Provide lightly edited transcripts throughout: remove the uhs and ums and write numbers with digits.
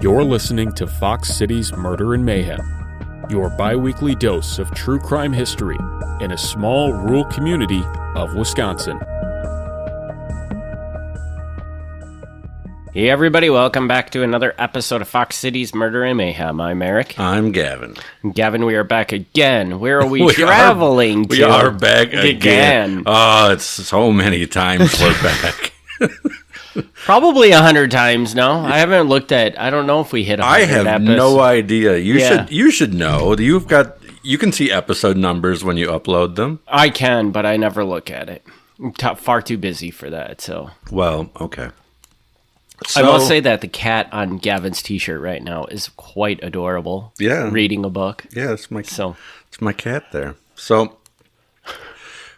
You're listening to Fox City's Murder and Mayhem, your bi-weekly dose of true crime history in a small rural community of Wisconsin. Hey everybody, welcome back to another episode of Fox City's Murder and Mayhem. I'm Eric. I'm Gavin. Gavin, we are back again. Where are we traveling to? We are back again. Oh, it's so many times we're back. Probably 100 times now. I haven't looked at, I don't know if we hit 100 I have episodes. no idea. You should know. You can see episode numbers when you upload them. I can, but I never look at it. I'm far too busy for that, so. Well, okay. I must say that the cat on Gavin's t-shirt right now is quite adorable. Yeah. Reading a book. Yeah, it's my cat there. So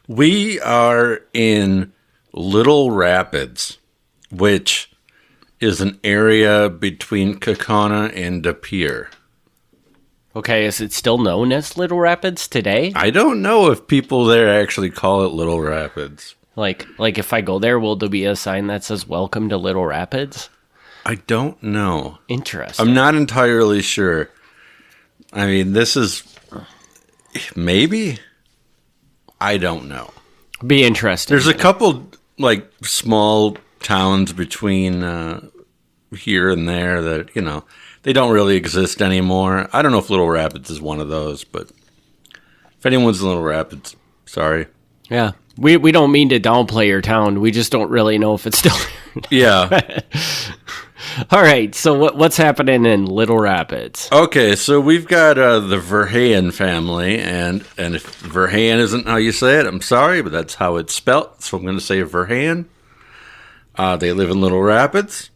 we are in Little Rapids, which is an area between Kaukauna and De Pere. Okay, is it still known as Little Rapids today? I don't know if people there actually call it Little Rapids. Like if I go there, will there be a sign that says "Welcome to Little Rapids"? I don't know. Interesting. I'm not entirely sure. I mean, this is maybe. I don't know. Be interesting. There's a couple like small towns between here and there that they don't really exist anymore. I don't know if Little Rapids is one of those, but if anyone's in Little Rapids, sorry. Yeah. We don't mean to downplay your town. We just don't really know if it's still there. Yeah. All right. So what's happening in Little Rapids? Okay, so we've got the Verheyen family, and if Verheyen isn't how you say it, I'm sorry, but that's how it's spelt. So I'm going to say Verheyen. They live in Little Rapids.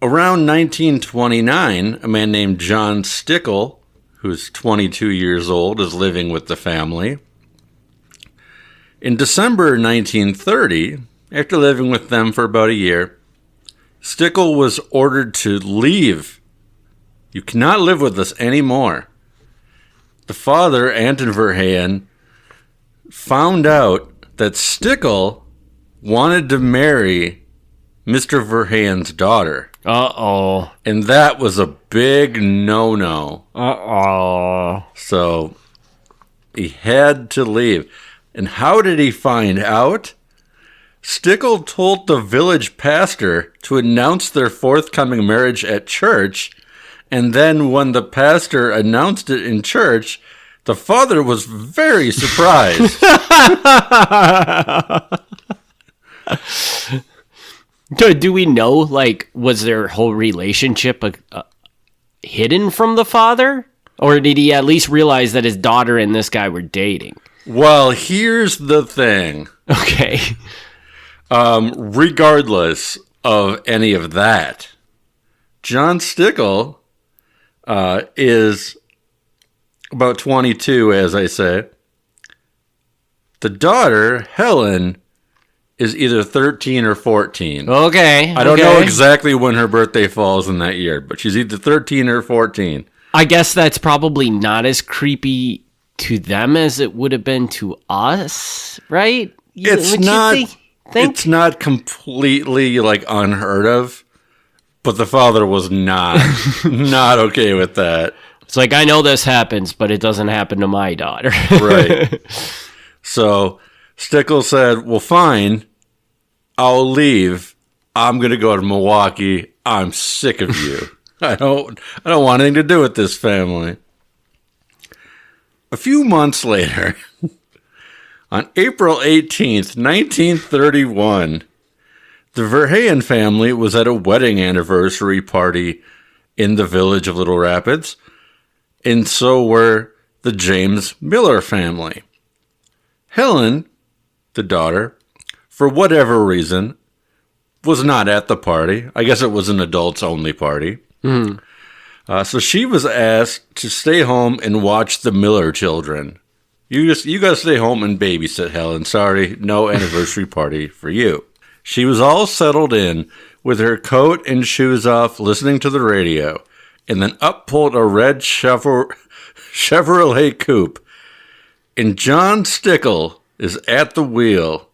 Around 1929, a man named John Stickl, who's 22 years old, is living with the family. In December 1930, after living with them for about a year, Stickl was ordered to leave. You cannot live with us anymore. The father, Anton Verheyen, found out that Stickl wanted to marry Mr. Verheyen's daughter. Uh-oh. And that was a big no-no. Uh-oh. So he had to leave. And how did he find out? Stickl told the village pastor to announce their forthcoming marriage at church, and then when the pastor announced it in church, the father was very surprised. Do we know, was their whole relationship hidden from the father? Or did he at least realize that his daughter and this guy were dating? Well, here's the thing. Okay. Regardless of any of that, John Stickl is about 22, as I say. The daughter, Helen, is either 13 or 14. Okay. I don't know exactly when her birthday falls in that year, but she's either 13 or 14. I guess that's probably not as creepy to them as it would have been to us, right? It's not completely unheard of, but the father was not okay with that. It's I know this happens, but it doesn't happen to my daughter. Right. So Stickl said, well, fine, I'll leave. I'm going to go to Milwaukee. I'm sick of you. I don't want anything to do with this family. A few months later, on April 18th, 1931, the Verheyen family was at a wedding anniversary party in the village of Little Rapids, and so were the James Miller family. Helen, the daughter, for whatever reason, was not at the party. I guess it was an adults-only party. Mm. So she was asked to stay home and watch the Miller children. You got to stay home and babysit, Helen. Sorry, no anniversary party for you. She was all settled in with her coat and shoes off, listening to the radio, and then up pulled a red Chevrolet coupe. And John Stickl is at the wheel.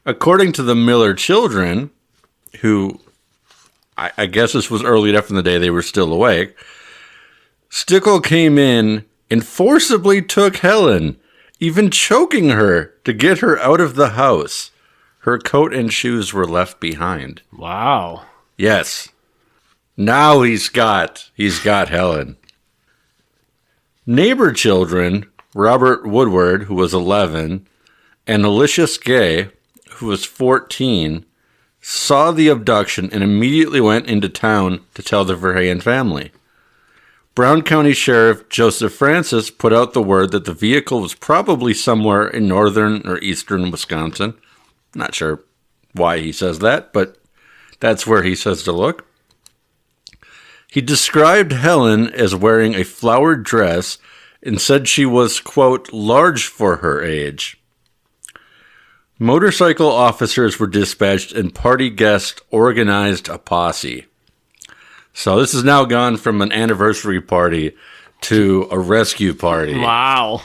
According to the Miller children, who I guess this was early enough in the day they were still awake. Stickl came in and forcibly took Helen, even choking her to get her out of the house. Her coat and shoes were left behind. Wow. Yes. Now he's got Helen. Neighbor children, Robert Woodward, who was 11, and Alicius Gay, who was 14, saw the abduction and immediately went into town to tell the Verheyen family. Brown County Sheriff Joseph Francis put out the word that the vehicle was probably somewhere in northern or eastern Wisconsin. Not sure why he says that, but that's where he says to look. He described Helen as wearing a flowered dress and said she was, quote, large for her age. Motorcycle officers were dispatched and party guests organized a posse. So this has now gone from an anniversary party to a rescue party. Wow.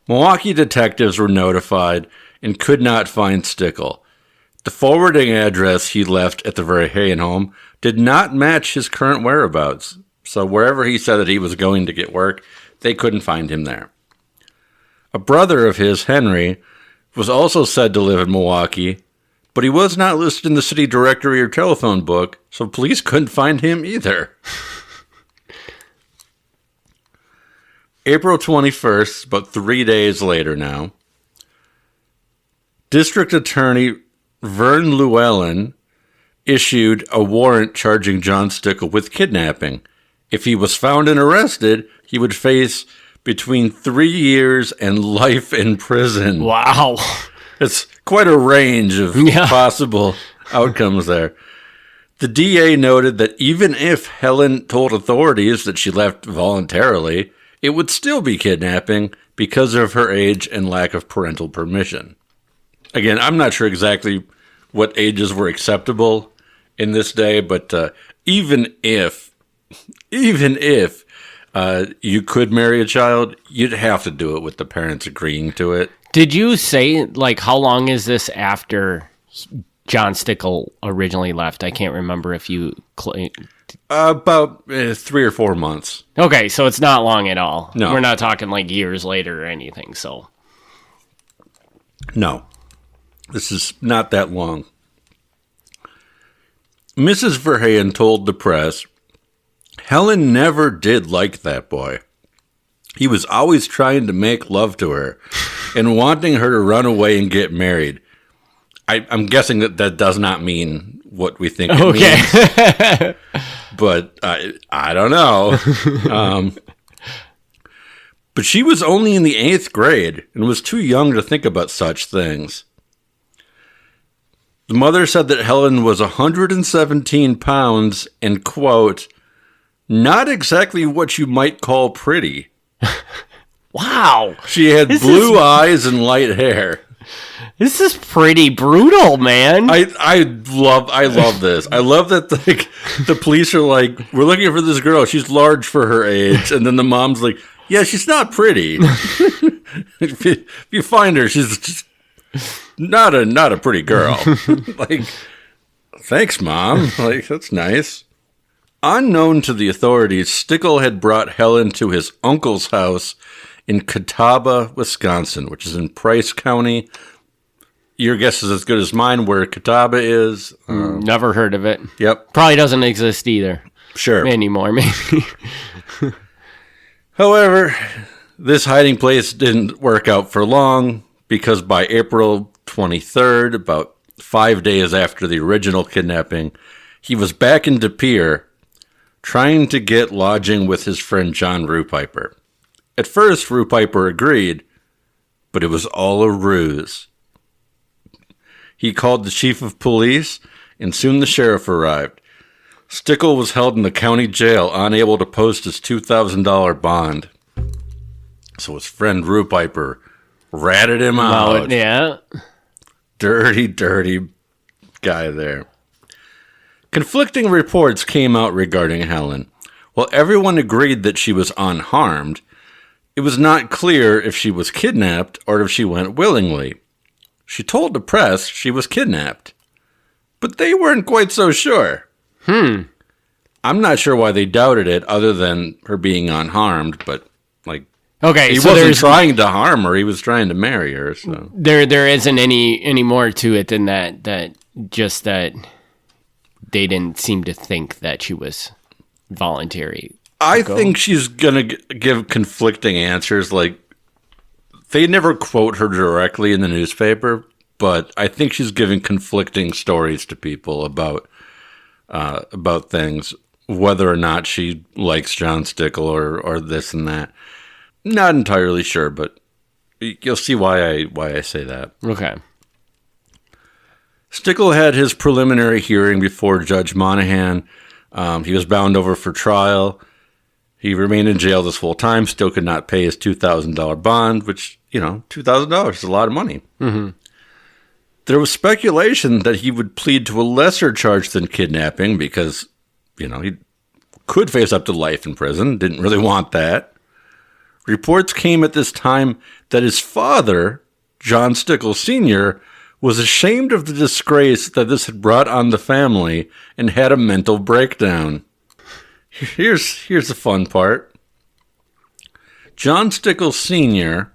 Milwaukee detectives were notified and could not find Stickl. The forwarding address he left at the Verheyen home did not match his current whereabouts. So wherever he said that he was going to get work, they couldn't find him there. A brother of his, Henry, was also said to live in Milwaukee, but he was not listed in the city directory or telephone book, so police couldn't find him either. April 21st, about 3 days later now, District Attorney Vern Llewellyn issued a warrant charging John Stickl with kidnapping. If he was found and arrested, he would face between 3 years and life in prison. Wow. It's quite a range of possible outcomes there. The DA noted that even if Helen told authorities that she left voluntarily, it would still be kidnapping because of her age and lack of parental permission. Again, I'm not sure exactly what ages were acceptable in this day, but even if you could marry a child, you'd have to do it with the parents agreeing to it. Did you say, like, how long is this after John Stickl originally left? I can't remember if you... About 3 or 4 months. Okay, so it's not long at all. No. We're not talking, like, years later or anything, so... No. This is not that long. Mrs. Verheyen told the press, Helen never did like that boy. He was always trying to make love to her and wanting her to run away and get married. I'm guessing that does not mean what we think it means. But I don't know. But she was only in the 8th grade and was too young to think about such things. The mother said that Helen was 117 pounds and, quote, not exactly what you might call pretty. Wow. She had blue eyes and light hair. This is pretty brutal, man. I love this. I love that the police are like, we're looking for this girl. She's large for her age. And then the mom's like, yeah, she's not pretty. if you find her, she's just not a pretty girl. Like, thanks, Mom. Like, that's nice. Unknown to the authorities, Stickl had brought Helen to his uncle's house in Catawba, Wisconsin, which is in Price County. Your guess is as good as mine where Catawba is. Never heard of it. Yep. Probably doesn't exist either. Sure. Anymore, maybe. However, this hiding place didn't work out for long because by April 23rd, about 5 days after the original kidnapping, he was back in De Pere trying to get lodging with his friend John Rupiper. At first, Rupiper agreed, but it was all a ruse. He called the chief of police, and soon the sheriff arrived. Stickl was held in the county jail, unable to post his $2,000 bond. So his friend Rupiper ratted him out. Yeah. Dirty, dirty guy there. Conflicting reports came out regarding Helen. While everyone agreed that she was unharmed, it was not clear if she was kidnapped or if she went willingly. She told the press she was kidnapped, but they weren't quite so sure. I'm not sure why they doubted it, other than her being unharmed. But like, Okay, he so wasn't trying to harm her; he was trying to marry her. So there isn't any more to it than that. That they didn't seem to think that she was voluntary. I think she's gonna give conflicting answers. Like, they never quote her directly in the newspaper, but I think she's giving conflicting stories to people about things, whether or not she likes John Stickl or this and that. Not entirely sure, but you'll see why I say that. Okay. Stickl had his preliminary hearing before Judge Monahan. He was bound over for trial. He remained in jail this whole time, still could not pay his $2,000 bond, which, $2,000 is a lot of money. Mm-hmm. There was speculation that he would plead to a lesser charge than kidnapping because, he could face up to life in prison, didn't really want that. Reports came at this time that his father, John Stickl Sr., was ashamed of the disgrace that this had brought on the family and had a mental breakdown. Here's the fun part. John Stickl Sr.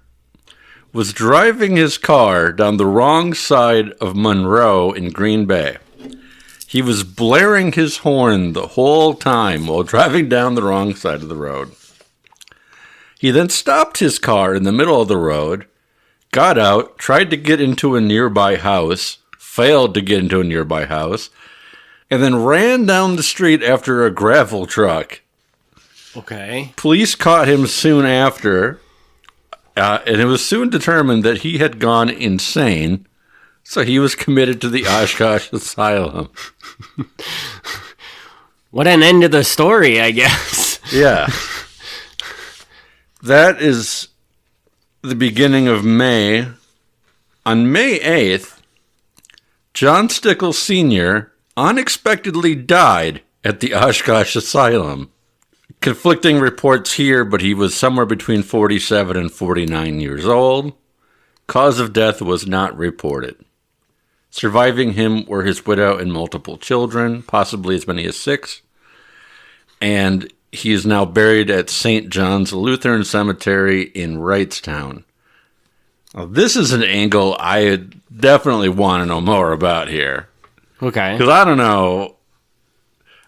was driving his car down the wrong side of Monroe in Green Bay. He was blaring his horn the whole time while driving down the wrong side of the road. He then stopped his car in the middle of the road, got out, tried to get into a nearby house, failed to get into a nearby house, and then ran down the street after a gravel truck. Okay. Police caught him soon after, and it was soon determined that he had gone insane, so he was committed to the Oshkosh Asylum. What an end to the story, I guess. Yeah. That is the beginning of May. On May 8th, John Stickl Sr. unexpectedly died at the Oshkosh Asylum. Conflicting reports here, but he was somewhere between 47 and 49 years old. Cause of death was not reported. Surviving him were his widow and multiple children, possibly as many as 6. And he is now buried at St. John's Lutheran Cemetery in Wrightstown. Now, this is an angle I definitely want to know more about here. Okay. Because I don't know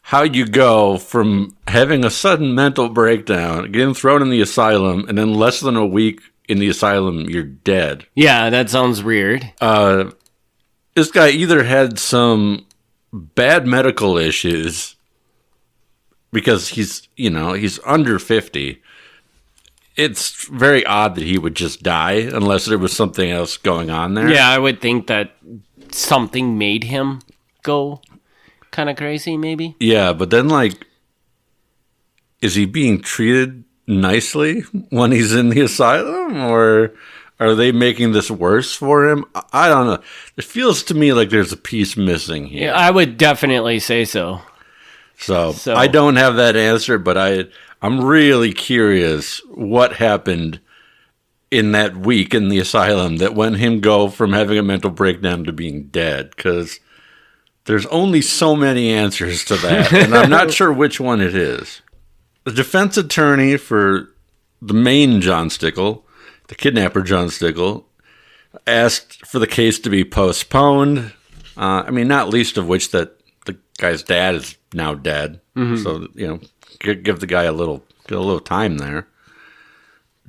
how you go from having a sudden mental breakdown, getting thrown in the asylum, and then less than a week in the asylum, you're dead. Yeah, that sounds weird. This guy either had some bad medical issues, because he's under 50. It's very odd that he would just die unless there was something else going on there. Yeah, I would think that something made him go kind of crazy, maybe. Yeah, but then, is he being treated nicely when he's in the asylum? Or are they making this worse for him? I don't know. It feels to me like there's a piece missing here. Yeah, I would definitely say so. So I don't have that answer, but I'm really curious what happened in that week in the asylum that went him go from having a mental breakdown to being dead, because there's only so many answers to that, and I'm not sure which one it is. The defense attorney for the main John Stickl, the kidnapper John Stickl, asked for the case to be postponed, not least of which that the guy's dad is now dead. Mm-hmm. So, give the guy a little time there.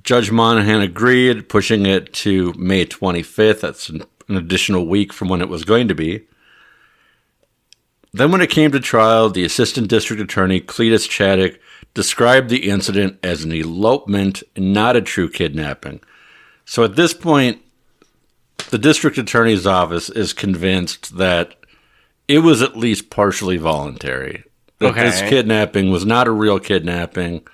Judge Monahan agreed, pushing it to May 25th. That's an additional week from when it was going to be. Then when it came to trial, the assistant district attorney, Cletus Chaddock, described the incident as an elopement and not a true kidnapping. So at this point, the district attorney's office is convinced that it was at least partially voluntary. That this kidnapping was not a real kidnapping.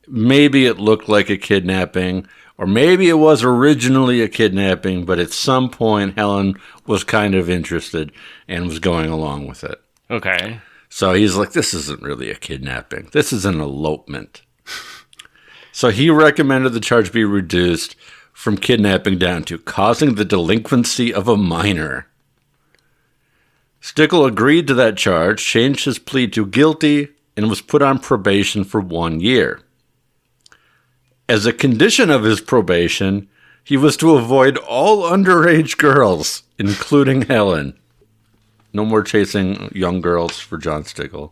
Maybe it looked like a kidnapping, or maybe it was originally a kidnapping, but at some point Helen was kind of interested and was going along with it. Okay. So he's like, this isn't really a kidnapping. This is an elopement. So he recommended the charge be reduced from kidnapping down to causing the delinquency of a minor. Stickl agreed to that charge, changed his plea to guilty, and was put on probation for 1 year. As a condition of his probation, he was to avoid all underage girls, including Helen. No more chasing young girls for John Stickl.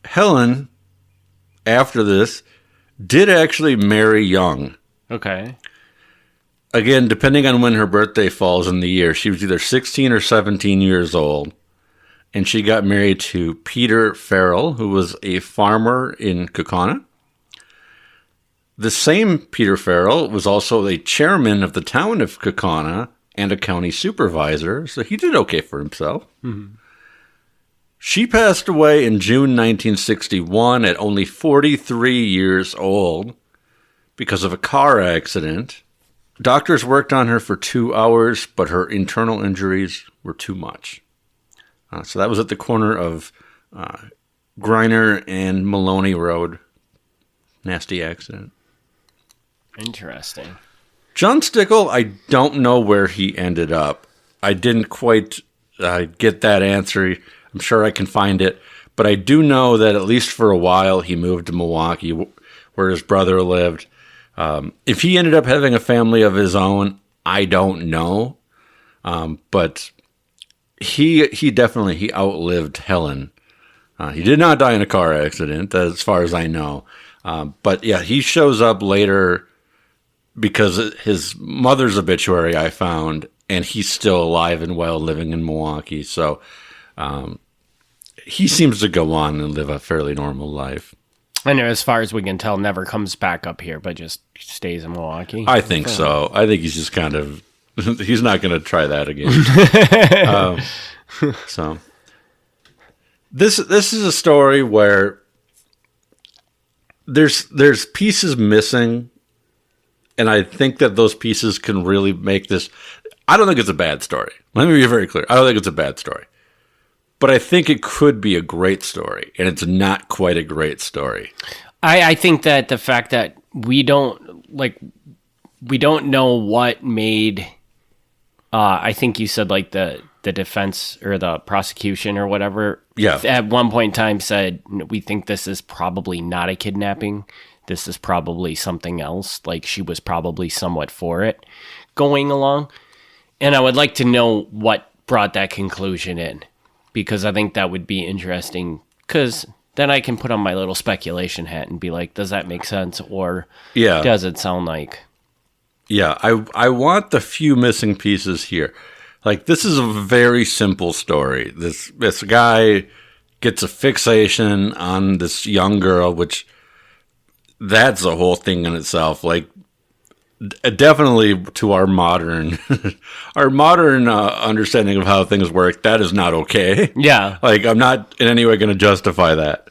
Helen, after this, did actually marry young. Okay. Again, depending on when her birthday falls in the year, she was either 16 or 17 years old. And she got married to Peter Farrell, who was a farmer in Kaukauna. The same Peter Farrell was also a chairman of the town of Kaukauna and a county supervisor, so he did okay for himself. Mm-hmm. She passed away in June 1961 at only 43 years old because of a car accident. Doctors worked on her for 2 hours, but her internal injuries were too much. So that was at the corner of Griner and Maloney Road. Nasty accident. Interesting. John Stickl, I don't know where he ended up. I didn't quite get that answer. I'm sure I can find it. But I do know that at least for a while he moved to Milwaukee, where his brother lived. If he ended up having a family of his own, I don't know. But he definitely outlived Helen. He did not die in a car accident, as far as I know. But yeah, he shows up later because his mother's obituary I found, and he's still alive and well, living in Milwaukee. So he seems to go on and live a fairly normal life. And as far as we can tell, never comes back up here, but just stays in Milwaukee. I think so. I think he's just kind of... he's not going to try that again. So this is a story where there's pieces missing, and I think that those pieces can really make this. I don't think it's a bad story. Let me be very clear. I don't think it's a bad story, but I think it could be a great story, and it's not quite a great story. I think that the fact that we don't know what made. I think you said like the defense or the prosecution or whatever. Yeah. At one point in time said, we think this is probably not a kidnapping. This is probably something else. Like she was probably somewhat for it going along. And I would like to know what brought that conclusion in, because I think that would be interesting, because then I can put on my little speculation hat and be like, does that make sense? Or does it sound like... Yeah, I want the few missing pieces here. Like, this is a very simple story. This guy gets a fixation on this young girl, which that's a whole thing in itself. Like, definitely to our modern understanding of how things work, that is not okay. Yeah. Like, I'm not in any way going to justify that.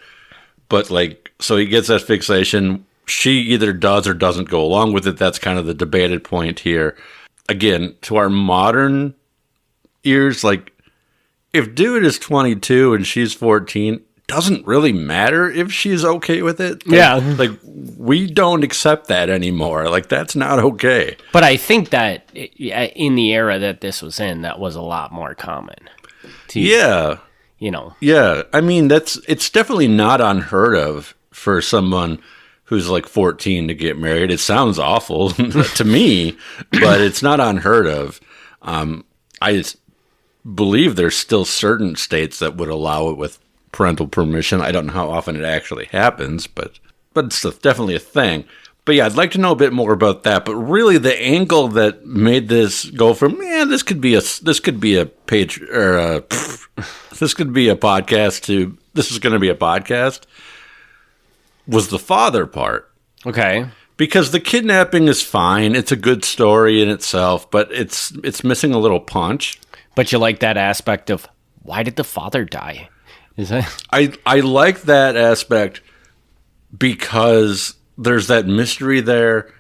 But, like, so he gets that fixation. She either does or doesn't go along with it. That's kind of the debated point here. Again, to our modern ears, like, if dude is 22 and she's 14, doesn't really matter if she's okay with it. Like, we don't accept that anymore. Like, that's not okay. But I think that in the era that this was in, that was a lot more common. Yeah. You know. Yeah. I mean, it's definitely not unheard of for someone who's like 14 to get married. It sounds awful to me, but it's not unheard of. I believe there's still certain states that would allow it with parental permission. I don't know how often it actually happens, but it's definitely a thing. But yeah, I'd like to know a bit more about that. But really, the angle that made this go from this could be a page or this could be a podcast to this is going to be a podcast was the father part. Okay. Because the kidnapping is fine. It's a good story in itself, but it's missing a little punch. But you like that aspect of, why did the father die? Is that... I like that aspect because there's that mystery there.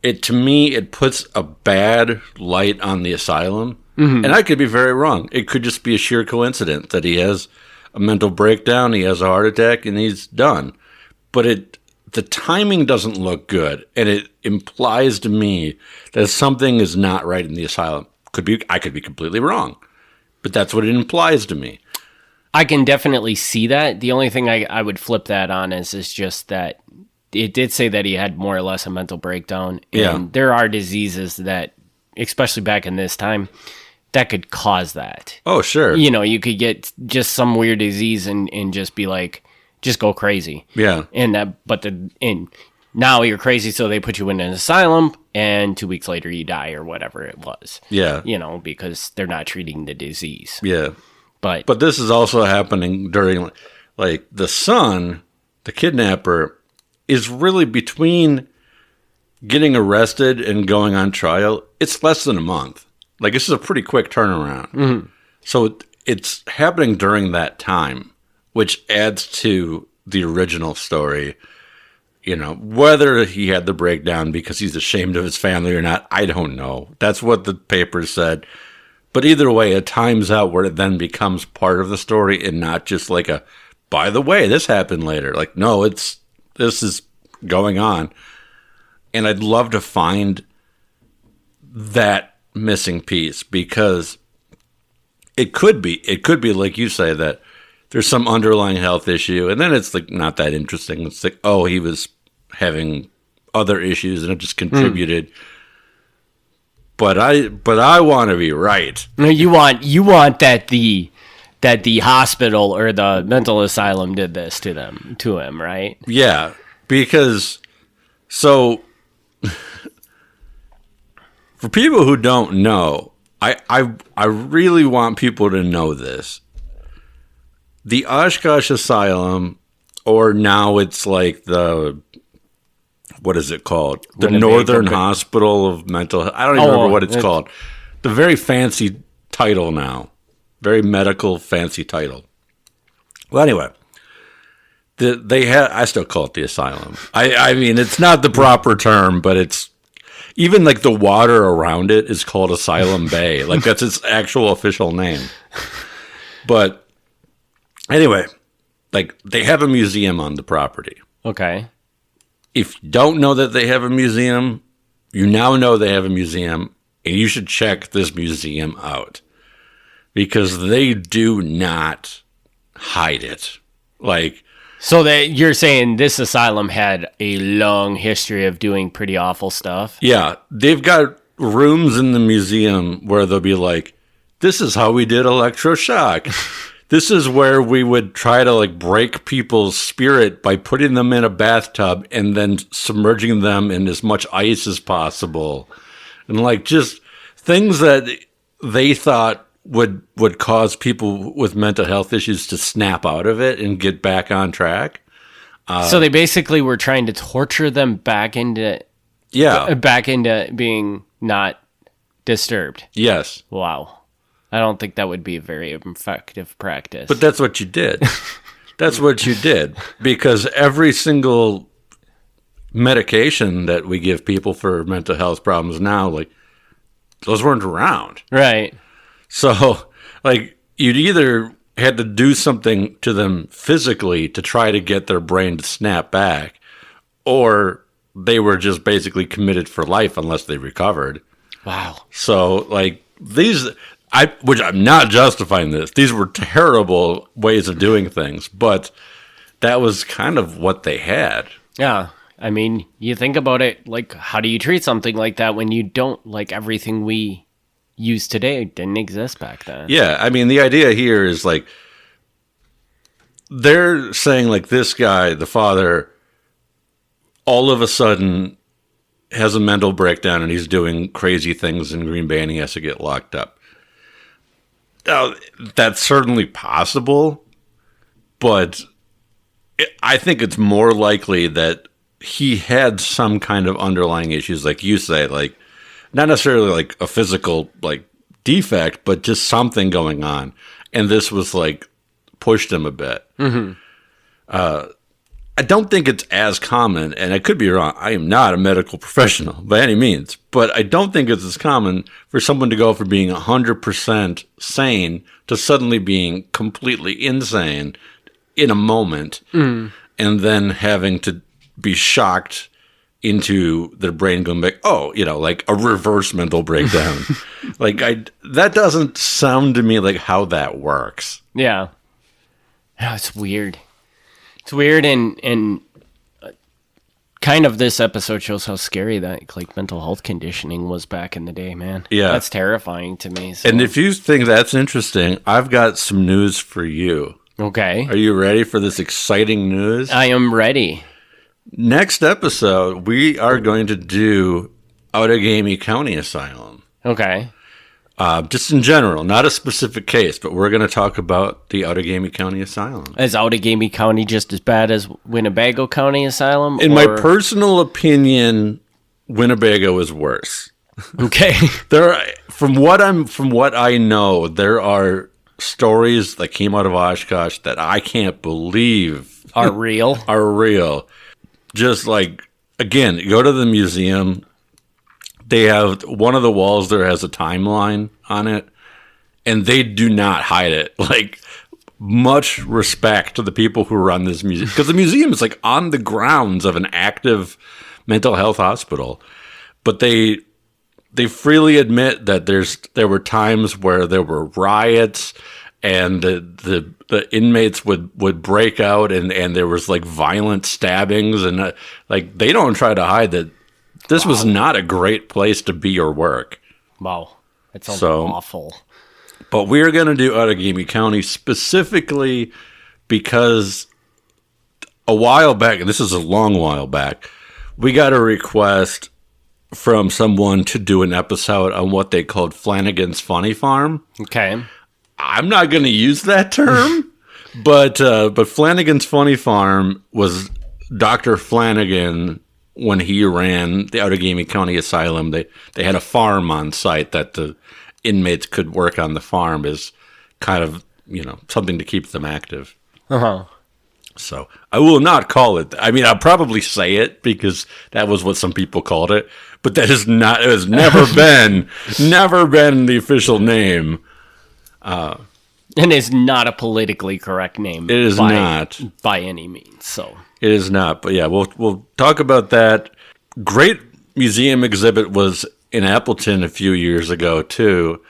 To me, it puts a bad light on the asylum. Mm-hmm. And I could be very wrong. It could just be a sheer coincidence that he has a mental breakdown, he has a heart attack, and he's done. But the timing doesn't look good, and it implies to me that something is not right in the asylum. I could be completely wrong, but that's what it implies to me. I can definitely see that. The only thing I would flip that on is just that it did say that he had more or less a mental breakdown. And there are diseases that, especially back in this time, that could cause that. Oh, sure. You know, you could get just some weird disease and just be like, just go crazy. Yeah. And now you're crazy, so they put you in an asylum, and 2 weeks later you die or whatever it was. Yeah. You know, because they're not treating the disease. Yeah. But this is also happening during, like, the son, the kidnapper, is really between getting arrested and going on trial. It's less than a month. Like, this is a pretty quick turnaround. Mm-hmm. So it's happening during that time, which adds to the original story. You know, whether he had the breakdown because he's ashamed of his family or not, I don't know. That's what the papers said. But either way, it times out where it then becomes part of the story and not just like by the way, this happened later. Like, no, this is going on. And I'd love to find that missing piece, because it could be like you say, that there's some underlying health issue, and then it's like not that interesting. It's like, oh, he was having other issues and it just contributed. But I want to be right. You want that the hospital or the mental asylum did this to him, right? Yeah, because so for people who don't know, I really want people to know this. The Oshkosh Asylum, or now it's like what is it called? The Northern Hospital of Mental Health. I don't even remember what it's called. The very fancy title now. Very medical, fancy title. Well, anyway, I still call it the asylum. I mean, it's not the proper term, but it's, even like the water around it is called Asylum Bay. Like, that's its actual official name. But anyway, like, they have a museum on the property. Okay. If you don't know that they have a museum, you now know they have a museum, and you should check this museum out, because they do not hide it. Like, so that you're saying this asylum had a long history of doing pretty awful stuff? Yeah, they've got rooms in the museum where they'll be like, this is how we did electroshock. This is where we would try to, like, break people's spirit by putting them in a bathtub and then submerging them in as much ice as possible. And, like, just things that they thought would cause people with mental health issues to snap out of it and get back on track. So they basically were trying to torture them back into being not disturbed. Yes. Wow. I don't think that would be a very effective practice. But that's what you did. That's what you did. Because every single medication that we give people for mental health problems now, like, those weren't around. Right. So, like, you'd either had to do something to them physically to try to get their brain to snap back, or they were just basically committed for life unless they recovered. Wow. So, like, which I'm not justifying this. These were terrible ways of doing things, but that was kind of what they had. Yeah. I mean, you think about it, like, how do you treat something like that when you don't, like, everything we use today didn't exist back then? Yeah. I mean, the idea here is, like, they're saying, like, this guy, the father, all of a sudden has a mental breakdown and he's doing crazy things in Green Bay and he has to get locked up. Now, that's certainly possible, but I think it's more likely that he had some kind of underlying issues, like you say, like, not necessarily like a physical, like, defect, but just something going on. And this was, like, pushed him a bit. Mm-hmm. I don't think it's as common, and I could be wrong. I am not a medical professional by any means, but I don't think it's as common for someone to go from being 100% sane to suddenly being completely insane in a moment, and then having to be shocked into their brain going back, oh, like a reverse mental breakdown. That doesn't sound to me like how that works. Yeah. Oh, it's weird. It's weird, and kind of this episode shows how scary that like mental health conditioning was back in the day, man. Yeah. That's terrifying to me. So. And if you think that's interesting, I've got some news for you. Okay. Are you ready for this exciting news? I am ready. Next episode, we are going to do Outagamie County Asylum. Okay. Just in general, not a specific case, but we're going to talk about the Outagamie County Asylum. Is Outagamie County just as bad as Winnebago County Asylum? In my personal opinion, Winnebago is worse. Okay. From what I know, there are stories that came out of Oshkosh that I can't believe are real. Are real. Just like, again, you go to the museum. They have one of the walls there has a timeline on it, and they do not hide it. Like, much respect to the people who run this museum, because the museum is like on the grounds of an active mental health hospital. But they freely admit that there were times where there were riots, and the inmates would break out, and there was like violent stabbings, and like they don't try to hide that. This was not a great place to be or work. Wow. That sounds awful. But we're going to do Outagamie County specifically because a while back, and this is a long while back, we got a request from someone to do an episode on what they called Flanagan's Funny Farm. Okay. I'm not going to use that term, but Flanagan's Funny Farm was Dr. Flanagan. When he ran the Outagamie County Asylum, they had a farm on site that the inmates could work on the farm as kind of, something to keep them active. Uh-huh. So I will not call it. I mean, I'll probably say it because that was what some people called it, but that is not. It has never been the official name. And it's not a politically correct name. It is not by any means. So. It is not, but yeah, we'll talk about that. Great museum exhibit was in Appleton a few years ago too.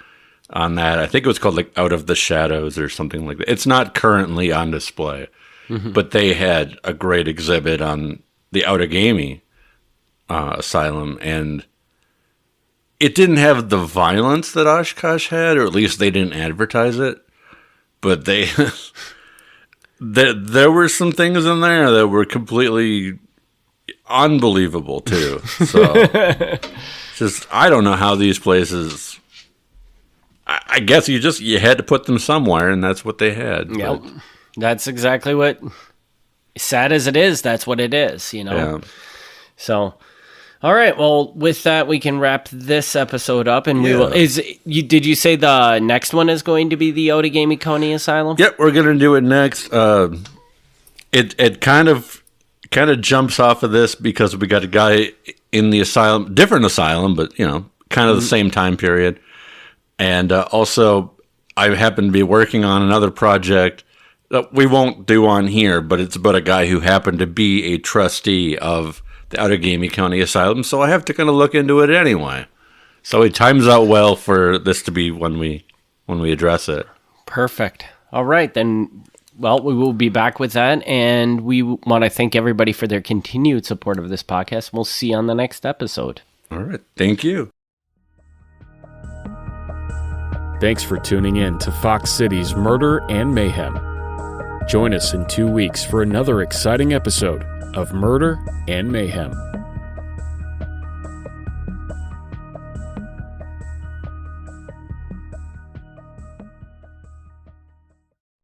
On that, I think it was called like Out of the Shadows or something like that. It's not currently on display, but they had a great exhibit on the Outagamie Asylum, and it didn't have the violence that Oshkosh had, or at least they didn't advertise it. But they. There were some things in there that were completely unbelievable too. So, I don't know how these places. I guess you had to put them somewhere, and that's what they had. Yep, that's exactly what. Sad as it is, that's what it is. Yeah. So. All right. Well, with that, we can wrap this episode up, and we will. Did you say the next one is going to be the Outagamie County Asylum? Yep, we're going to do it next. It kind of jumps off of this because we got a guy in the asylum, different asylum, but kind of the same time period. And also, I happen to be working on another project that we won't do on here, but it's about a guy who happened to be a trustee of the Outagamie County Asylum, so I have to kind of look into it anyway. So it times out well for this to be when we address it. Perfect. All right, then. Well, we will be back with that, and we want to thank everybody for their continued support of this podcast. We'll see you on the next episode. All right. Thank you. Thanks for tuning in to Fox City's Murder and Mayhem. Join us in 2 weeks for another exciting episode of Murder and Mayhem.